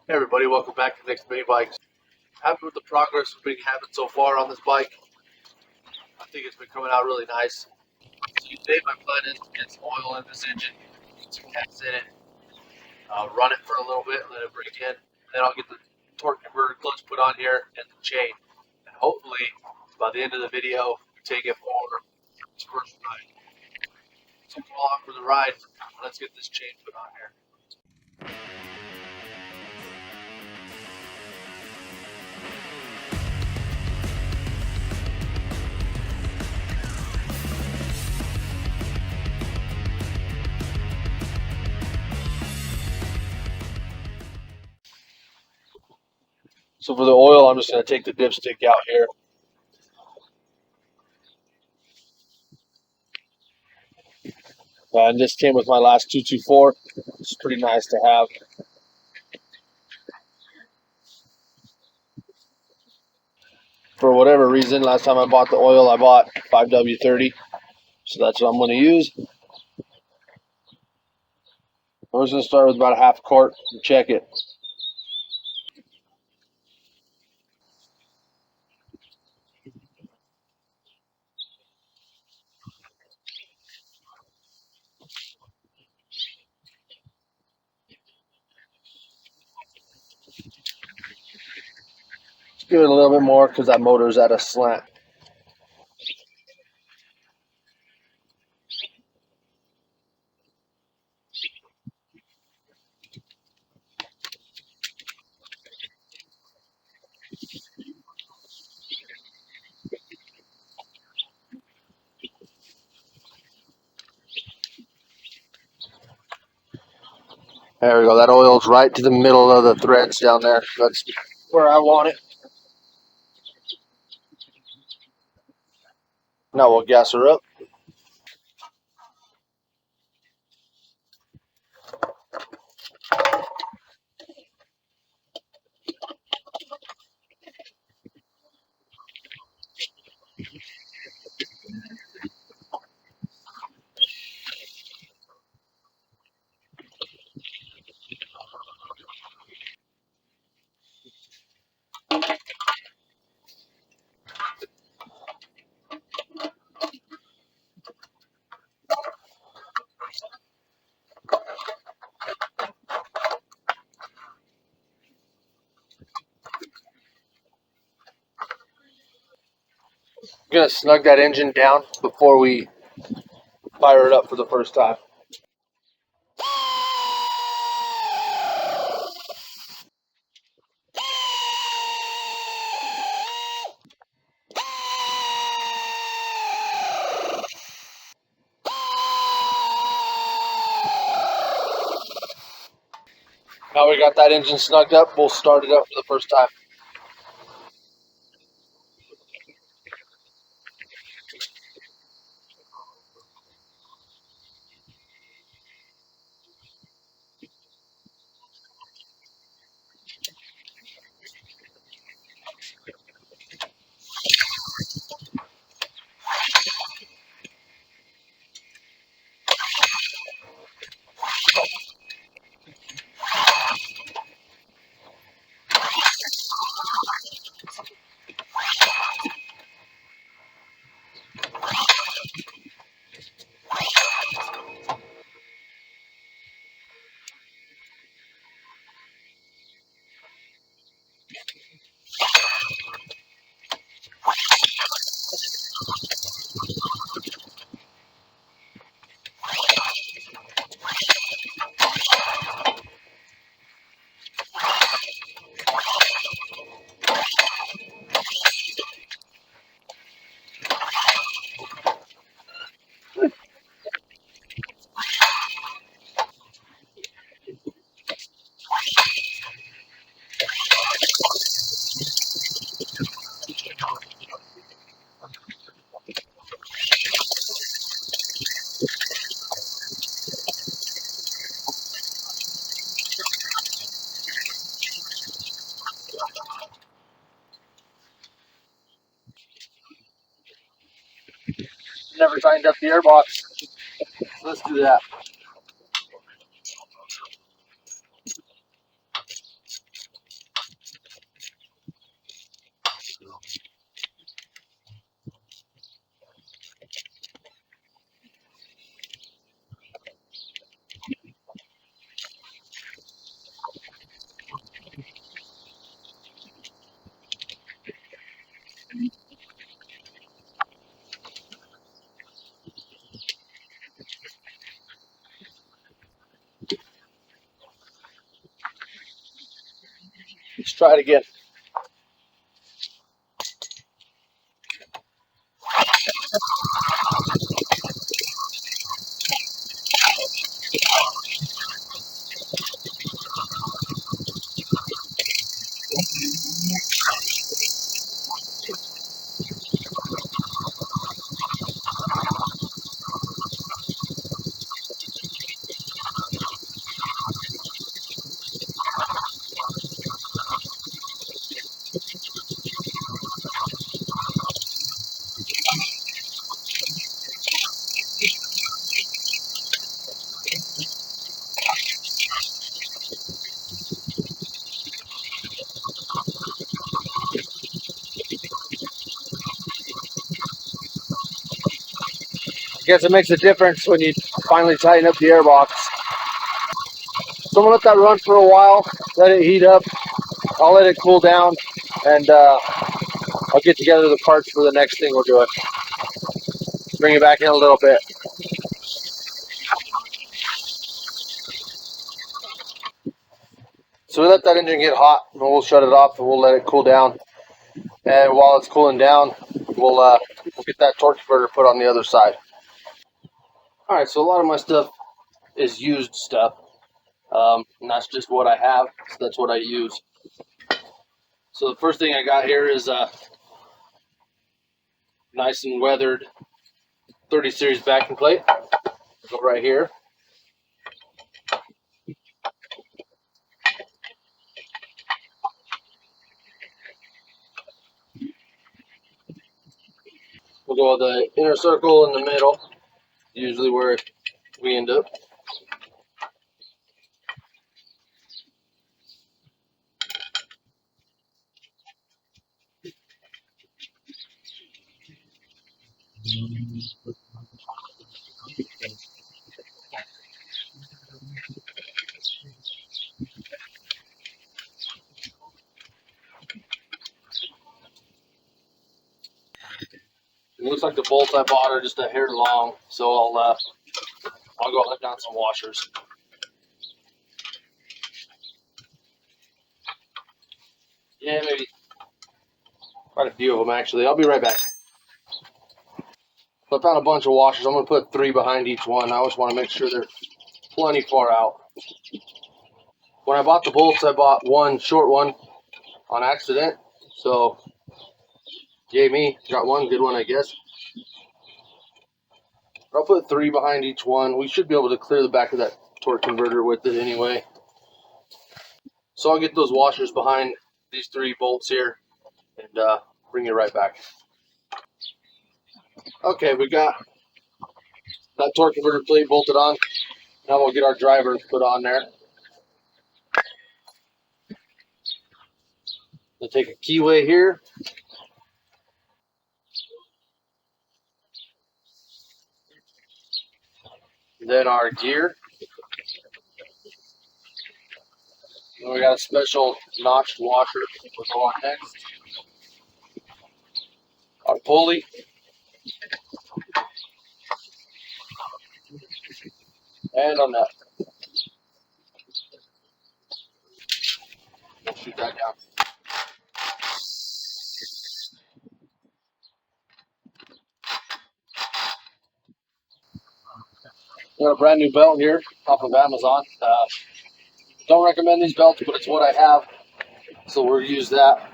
Hey everybody, welcome back to the next mini bike. Happy with the progress we've been having so far on this bike. I think it's been coming out really nice. So today my plan is to get some oil in this engine, get some gas in it, run it for a little bit, let it break in, and then I'll get the torque converter clutch put on here and the chain. And hopefully by the end of the video, we take it for its first ride. So come along for the ride. Let's get this chain put on here. So for the oil, I'm just going to take the dipstick out here. And this came with my last 224. It's pretty nice to have. For whatever reason, last time I bought the oil, I bought 5W30. So that's what I'm going to use. I'm just going to start with about a half quart and check it. Let's give it a little bit more because that motor is at a slant. There we go. That oil's right to the middle of the threads down there. That's where I want it. Now we'll gas her up. I'm going to snug that engine down before we fire it up for the first time. Now we got that engine snugged up, we'll start it up for the first time. Never tightened up the airbox. Let's do that. Let's try it again. I guess it makes a difference when you finally tighten up the airbox. So I'm gonna let that run for a while, let it heat up. I'll let it cool down, and I'll get together the parts for the next thing we're doing. Bring it back in a little bit. So we let that engine get hot, and we'll shut it off, and we'll let it cool down. And while it's cooling down, we'll get that torque converter put on the other side. All right, so a lot of my stuff is used stuff, and that's just what I have. So that's what I use. So the first thing I got here is a nice and weathered 30 series backing plate. Go right here. We'll go with the inner circle in the middle, usually where we end up. It looks like the bolts I bought are just a hair long, so I'll go let down some washers. Yeah, maybe quite a few of them actually. I'll be right back. So I found a bunch of washers. I'm going to put 3 behind each one. I just want to make sure they're plenty far out. When I bought the bolts, I bought one short one on accident. So, yay me, got one good one, I guess. I'll put 3 behind each one. We should be able to clear the back of that torque converter with it anyway. So I'll get those washers behind these 3 bolts here and bring you right back. Okay, we got that torque converter plate bolted on. Now we'll get our driver put on there. We'll take a keyway here. Then our gear. Then we got a special notched washer we'll go on next. Our pulley. And on that. We'll shoot that down. Got a brand new belt here off of Amazon. Don't recommend these belts, but it's what I have, so we'll use that.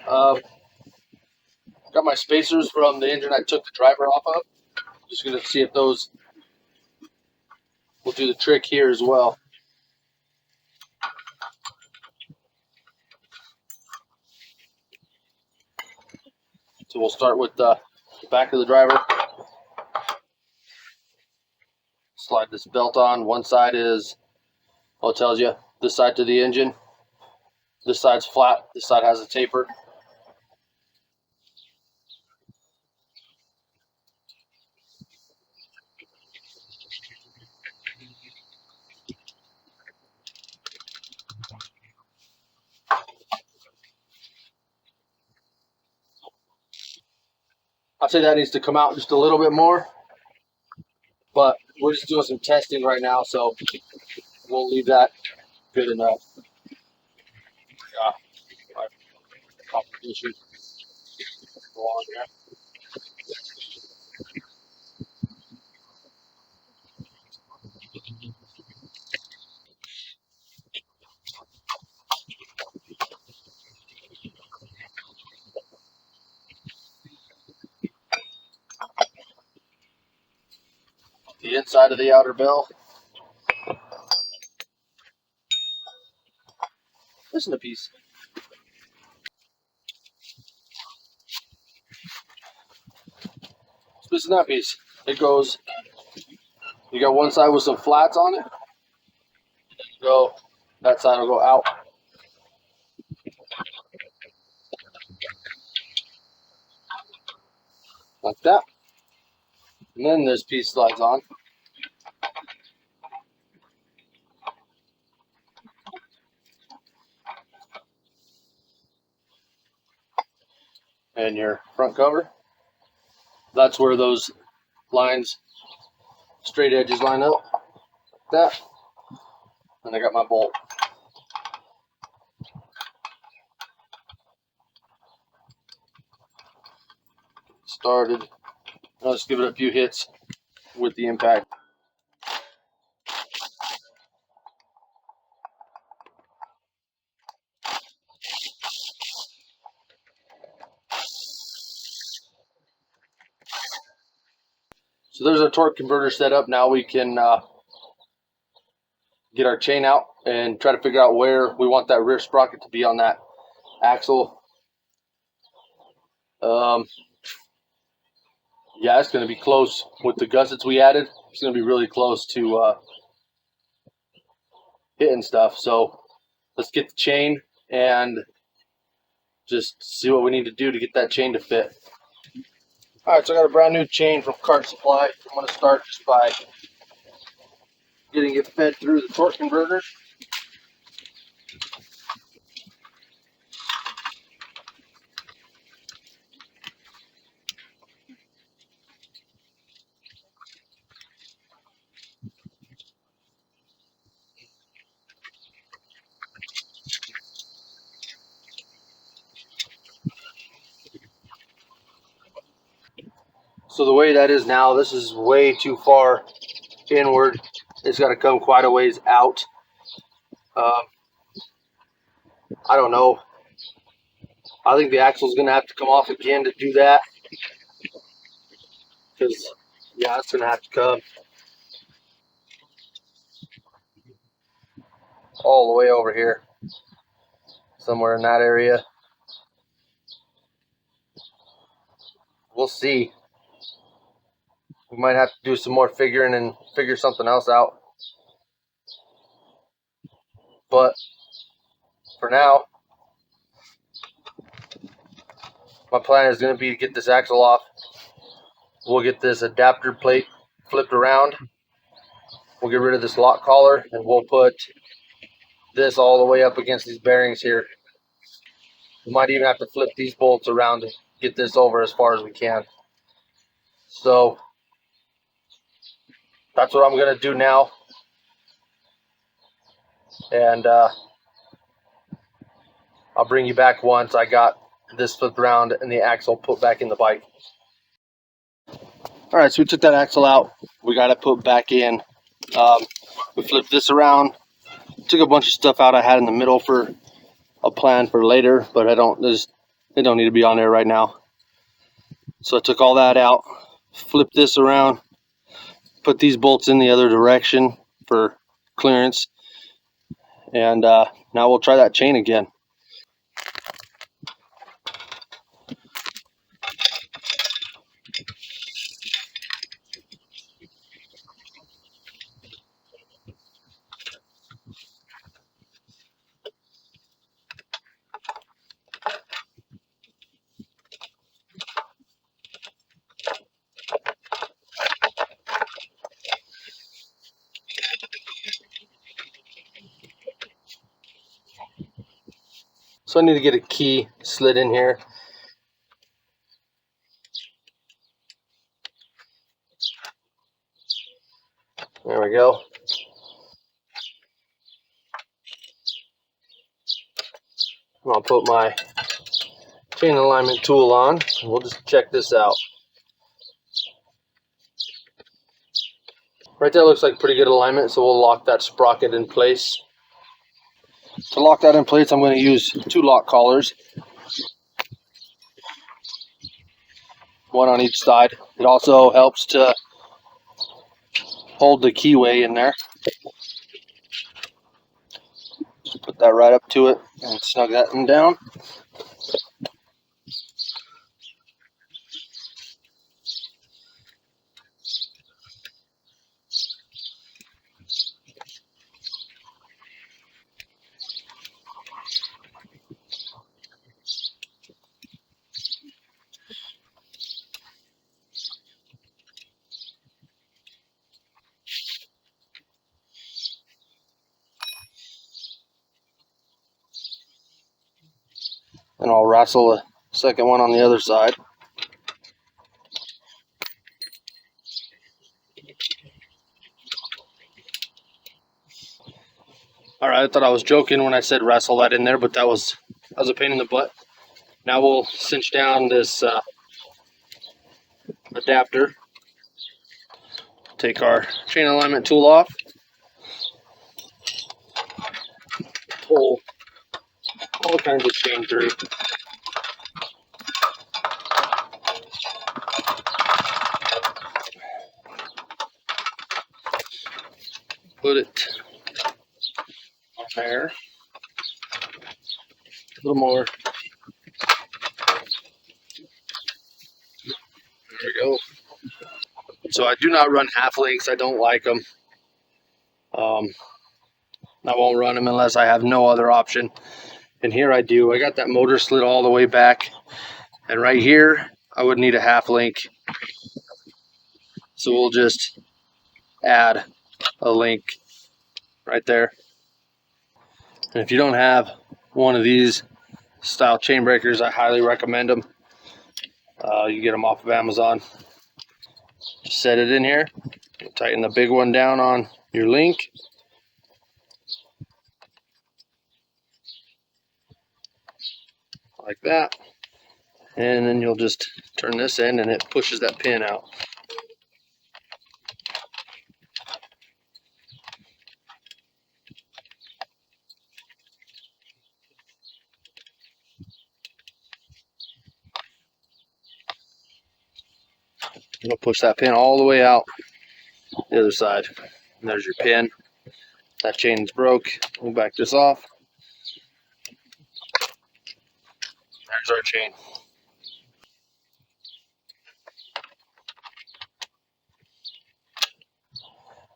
Got my spacers from the engine I took the driver off of. Just gonna see if those will do the trick here as well. So we'll start with the back of the driver. Slide this belt on. One side is, well, it tells you this side to the engine. This side's flat. This side has a taper. I'd say that needs to come out just a little bit more, but we're just doing some testing right now, so we'll leave that good enough. my competition go on there. The inside of the outer bell. Listen a piece. Listen that piece. It goes. You got one side with some flats on it. Go. That side will go out. Like that. And then this piece slides on. And your front cover. That's where those lines, straight edges line up. Like that. And I got my bolt. Started. I'll just give it a few hits with the impact. So there's our torque converter set up. Now we can get our chain out and try to figure out where we want that rear sprocket to be on that axle. Yeah, it's going to be close with the gussets we added. It's going to be really close to hitting stuff. So let's get the chain and just see what we need to do to get that chain to fit. All right, so I got a brand new chain from Kart Supply. I'm going to start just by getting it fed through the torque converter. So the way that is now, this is way too far inward. It's got to come quite a ways out. I don't know. I think the axle's going to have to come off again to do that. Because, yeah, it's going to have to come all the way over here. Somewhere in that area. We'll see. We might have to do some more figuring and figure something else out. But for now, my plan is going to be to get this axle off. We'll get this adapter plate flipped around. We'll get rid of this lock collar and we'll put this all the way up against these bearings here. We might even have to flip these bolts around to get this over as far as we can. So that's what I'm going to do now. And I'll bring you back once I got this flipped around and the axle put back in the bike. All right, so we took that axle out. We got it put back in. We flipped this around. Took a bunch of stuff out I had in the middle for a plan for later, but it don't need to be on there right now. So I took all that out, flipped this around, put these bolts in the other direction for clearance, and now we'll try that chain again. So I need to get a key slid in here. There we go. I'll put my chain alignment tool on, and we'll just check this out. Right there looks like pretty good alignment, so we'll lock that sprocket in place. To lock that in place, I'm going to use 2 lock collars, one on each side. It also helps to hold the keyway in there. Just put that right up to it and snug that one down. And I'll wrestle the second one on the other side. Alright, I thought I was joking when I said wrestle that in there, but that was a pain in the butt. Now we'll cinch down this adapter. Take our chain alignment tool off. Pull all kinds of chain through. Put it on there. A little more. There we go. So I do not run half links. I don't like them. I won't run them unless I have no other option. And here I do. I got that motor slid all the way back. And right here, I would need a half link. So we'll just add a link right there. And if you don't have one of these style chain breakers, I highly recommend them. You get them off of Amazon. Just set it in here. Tighten the big one down on your link. Like that. And then you'll just turn this end and it pushes that pin out. You'll push that pin all the way out the other side. And there's your pin. That chain's broke. We'll back this off. There's our chain.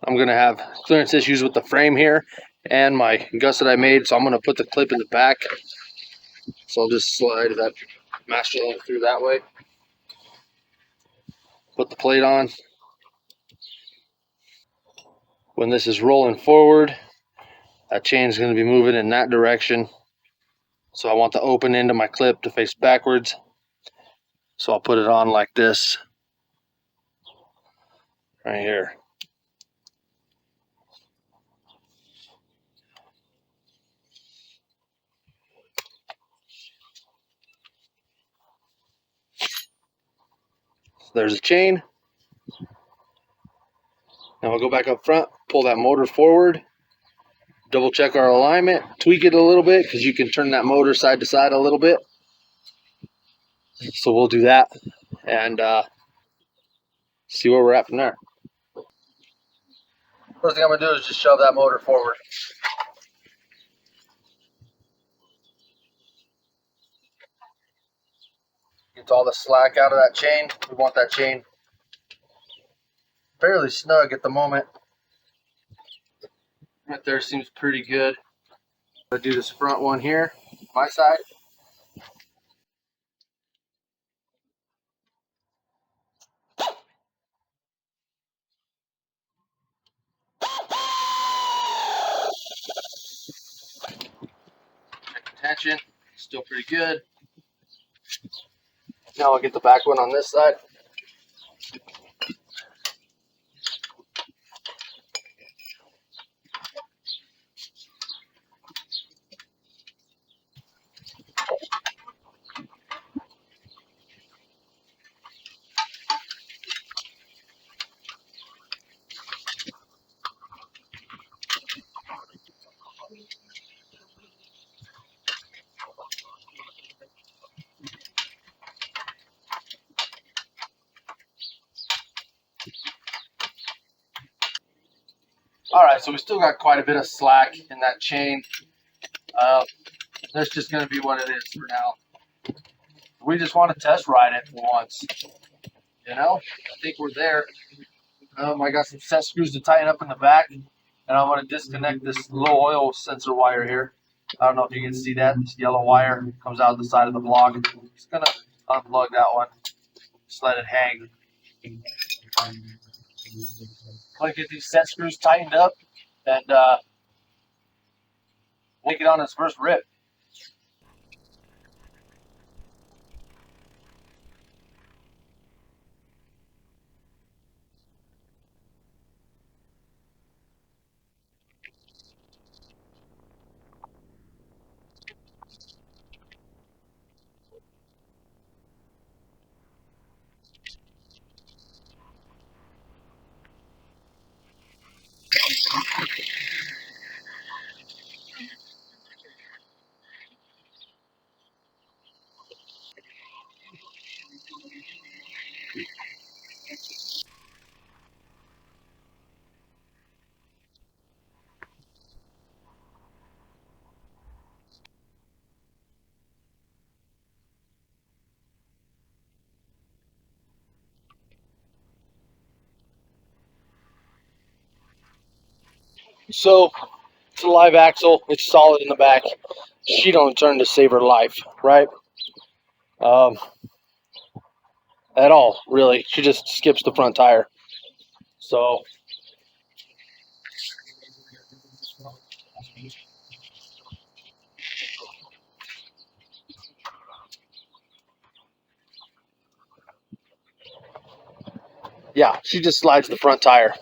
I'm going to have clearance issues with the frame here and my gusset I made, so I'm going to put the clip in the back. So I'll just slide that master link through that way. Put the plate on. When this is rolling forward, that chain is going to be moving in that direction. So I want the open end of my clip to face backwards. So I'll put it on like this right here. So there's a chain. Now we'll go back up front, pull that motor forward, double check our alignment, tweak it a little bit because you can turn that motor side to side a little bit. So we'll do that and see where we're at from there. First thing I'm going to do is just shove that motor forward. Get all the slack out of that chain. We want that chain fairly snug at the moment. Right there seems pretty good. I'm going to do this front one here, my side. Check the tension, still pretty good. Now I'll get the back one on this side. All right, so we still got quite a bit of slack in that chain. That's just going to be what it is for now. We just want to test ride it for once. You know, I think we're there. I got some set screws to tighten up in the back, and I'm going to disconnect this low oil sensor wire here. I don't know if you can see that. This yellow wire comes out the side of the block. Just going to unplug that one. Just let it hang. I'm going to get these set screws tightened up, and we'll get on its first rip. So it's a live axle. It's solid in the back. She don't turn to save her life, right? At all, really. She just skips the front tire. So yeah, she just slides the front tire.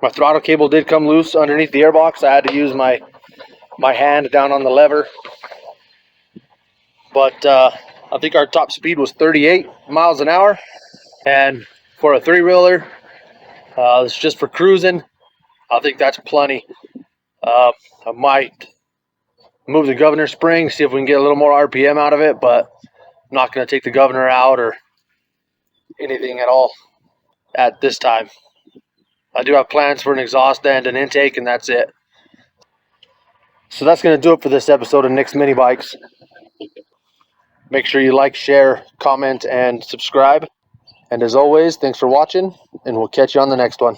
My throttle cable did come loose underneath the airbox. I had to use my hand down on the lever. But I think our top speed was 38 miles an hour. And for a three-wheeler, it's just for cruising. I think that's plenty. I might move the governor spring, see if we can get a little more RPM out of it, but I'm not going to take the governor out or anything at all at this time. I do have plans for an exhaust and an intake, and that's it. So that's going to do it for this episode of Nick's Mini Bikes. Make sure you like, share, comment, and subscribe. And as always, thanks for watching, and we'll catch you on the next one.